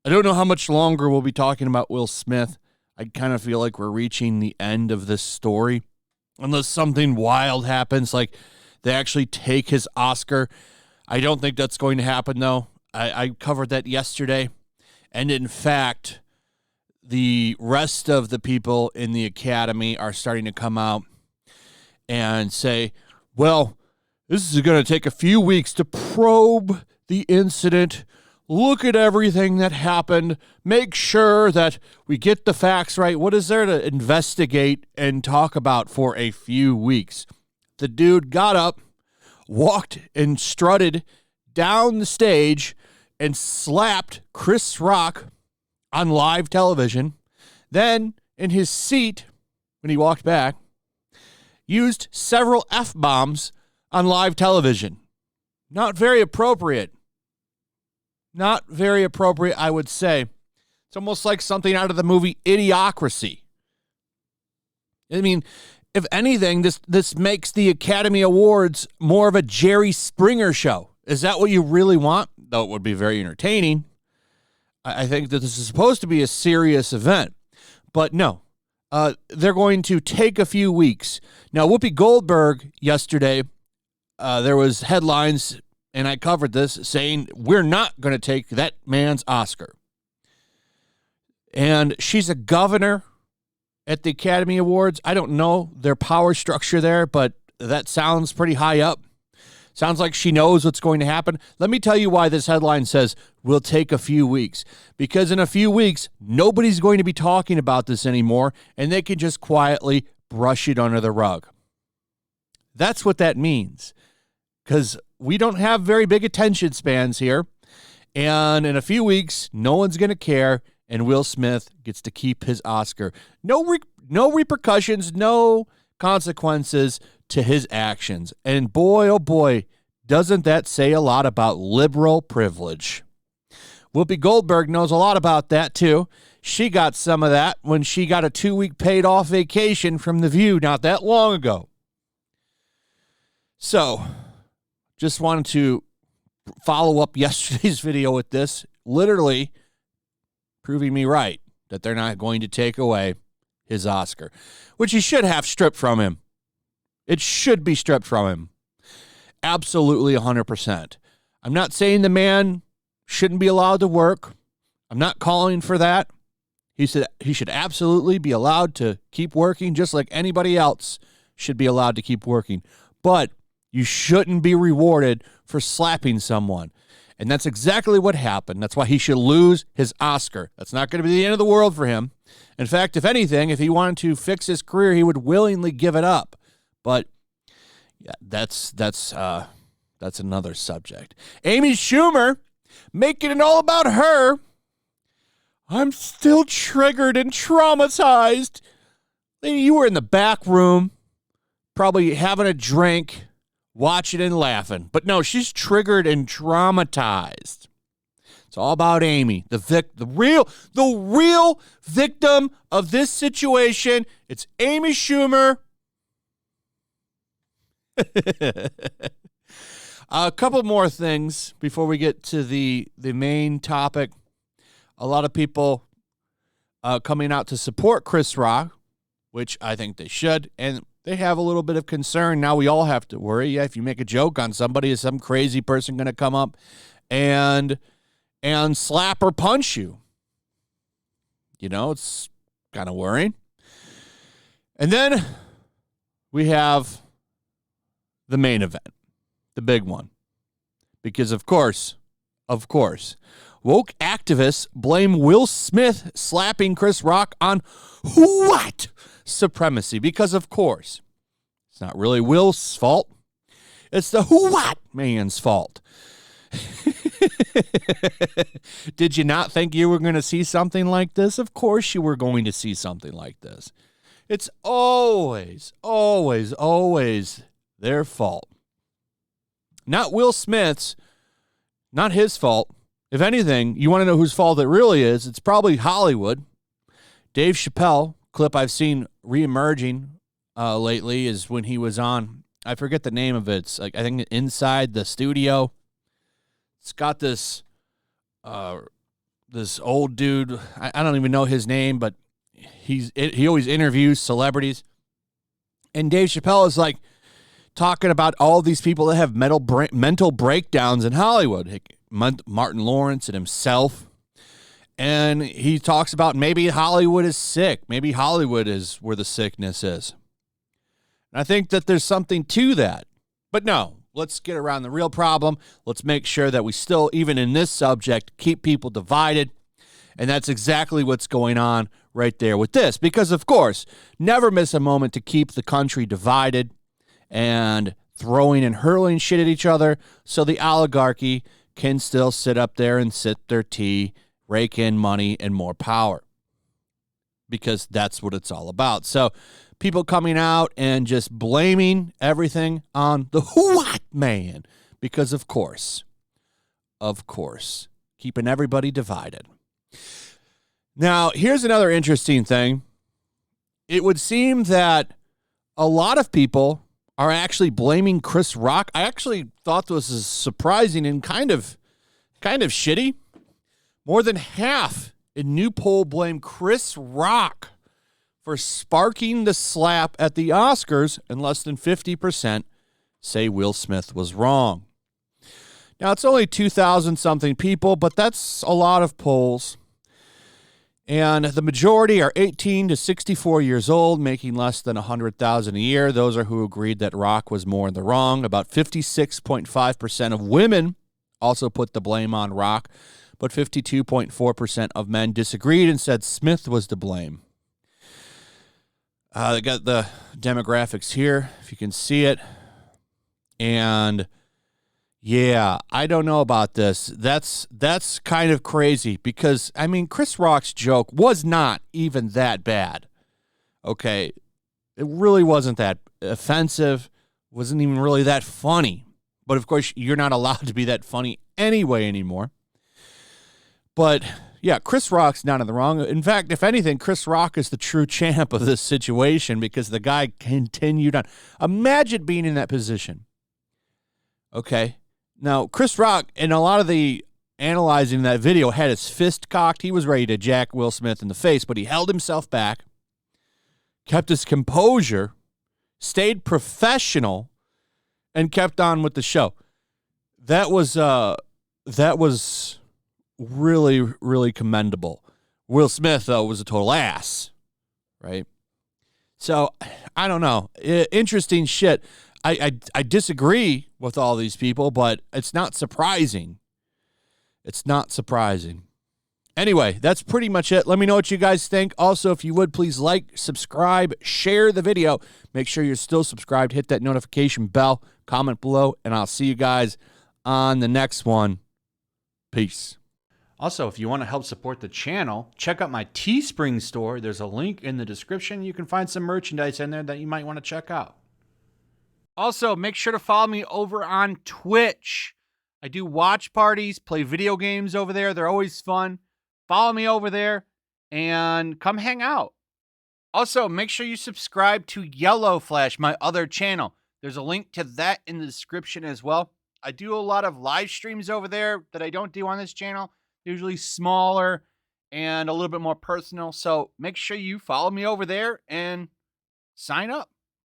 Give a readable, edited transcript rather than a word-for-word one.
I don't know how much longer we'll be talking about Will Smith. I kind of feel like we're reaching the end of this story. Unless something wild happens, like they actually take his Oscar. I don't think that's going to happen, though. I covered that yesterday. And in fact, the rest of the people in the Academy are starting to come out and say, well, this is going to take a few weeks to probe the incident. Look at everything that happened. Make sure that we get the facts right. What is there to investigate and talk about for a few weeks? The dude got up, walked and strutted down the stage and slapped Chris Rock on live television. Then, in his seat, when he walked back, used several F-bombs on live television. Not very appropriate. Not very appropriate, I would say. It's almost like something out of the movie Idiocracy. I mean, if anything, this makes the Academy Awards more of a Jerry Springer show. Is that what you really want? Though it would be very entertaining. I think that this is supposed to be a serious event. But no, they're going to take a few weeks. Now, Whoopi Goldberg yesterday, there was headlines, and I covered this, saying we're not going to take that man's Oscar. And she's a governor at the Academy Awards. I don't know their power structure there, but that sounds pretty high up. Sounds like she knows what's going to happen. Let me tell you why this headline says we'll take a few weeks. Because in a few weeks, nobody's going to be talking about this anymore, and they can just quietly brush it under the rug. That's what that means. Because we don't have very big attention spans here. And in a few weeks, no one's going to care, and Will Smith gets to keep his Oscar. No repercussions, no consequences to his actions. And boy, oh boy, doesn't that say a lot about liberal privilege. Whoopi Goldberg knows a lot about that, too. She got some of that when she got a 2-week paid-off vacation from The View not that long ago. So, just wanted to follow up yesterday's video with this, literally proving me right that they're not going to take away his Oscar, which he should have stripped from him. It should be stripped from him. Absolutely 100%. I'm not saying the man shouldn't be allowed to work. I'm not calling for that. He should absolutely be allowed to keep working just like anybody else should be allowed to keep working. But you shouldn't be rewarded for slapping someone. And that's exactly what happened. That's why he should lose his Oscar. That's not going to be the end of the world for him. In fact, if anything, if he wanted to fix his career, he would willingly give it up. But yeah, that's another subject. Amy Schumer, making it all about her. I'm still triggered and traumatized. You were in the back room, probably having a drink, watching and laughing. But no, she's triggered and traumatized. It's all about Amy, the real victim of this situation. It's Amy Schumer. A couple more things before we get to the main topic. A lot of people coming out to support Chris Rock, which I think they should, and they have a little bit of concern. Now we all have to worry. Yeah, if you make a joke on somebody, is some crazy person going to come up and slap or punch you? You know, it's kind of worrying. And then we have the main event, the big one. Because, of course, woke activists blame Will Smith slapping Chris Rock on white supremacy. Because, of course, it's not really Will's fault. It's the white man's fault. Did you not think you were going to see something like this? Of course you were going to see something like this. It's always, always, always their fault. Not Will Smith's, not his fault. If anything, you want to know whose fault it really is, it's probably Hollywood. Dave Chappelle, clip I've seen reemerging lately is when he was on I forget the name of it. It's like, I think inside the studio. It's got this this old dude. I don't even know his name, but he always interviews celebrities. And Dave Chappelle is like talking about all these people that have mental breakdowns in Hollywood. Martin Lawrence and himself. And he talks about maybe Hollywood is sick. Maybe Hollywood is where the sickness is. And I think that there's something to that. But no, let's get around the real problem. Let's make sure that we still, even in this subject, keep people divided. And that's exactly what's going on right there with this. Because, of course, never miss a moment to keep the country divided and throwing and hurling shit at each other so the oligarchy can still sit up there and sip their tea, rake in money and more power, because that's what it's all about. So people coming out and just blaming everything on the white man because, of course, keeping everybody divided. Now, here's another interesting thing. It would seem that a lot of people are actually blaming Chris Rock. I actually thought this was surprising and kind of shitty. More than half in new poll blame Chris Rock for sparking the slap at the Oscars, and less than 50% say Will Smith was wrong. Now, it's only 2,000-something people, but that's a lot of polls. And the majority are 18 to 64 years old, making less than $100,000 a year. Those are who agreed that Rock was more in the wrong. About 56.5% of women also put the blame on Rock, but 52.4% of men disagreed and said Smith was to blame. They got the demographics here, if you can see it. And yeah, I don't know about this. That's kind of crazy because, I mean, Chris Rock's joke was not even that bad. Okay, it really wasn't that offensive, wasn't even really that funny. But, of course, you're not allowed to be that funny anyway anymore. But, yeah, Chris Rock's not in the wrong. In fact, if anything, Chris Rock is the true champ of this situation because the guy continued on. Imagine being in that position. Okay. Now, Chris Rock, in a lot of the analyzing that video, had his fist cocked. He was ready to jack Will Smith in the face, but he held himself back, kept his composure, stayed professional, and kept on with the show. That was really, really commendable. Will Smith, though, was a total ass, right? So, I don't know. Interesting shit. I disagree with all these people, but it's not surprising. It's not surprising. Anyway, that's pretty much it. Let me know what you guys think. Also, if you would, please like, subscribe, share the video. Make sure you're still subscribed. Hit that notification bell. Comment below, and I'll see you guys on the next one. Peace. Also, if you want to help support the channel, check out my Teespring store. There's a link in the description. You can find some merchandise in there that you might want to check out. Also, make sure to follow me over on Twitch. I do watch parties, play video games over there. They're always fun. Follow me over there and come hang out. Also, make sure you subscribe to YellowFlash, my other channel. There's a link to that in the description as well. I do a lot of live streams over there that I don't do on this channel. Usually smaller and a little bit more personal. So make sure you follow me over there and sign up.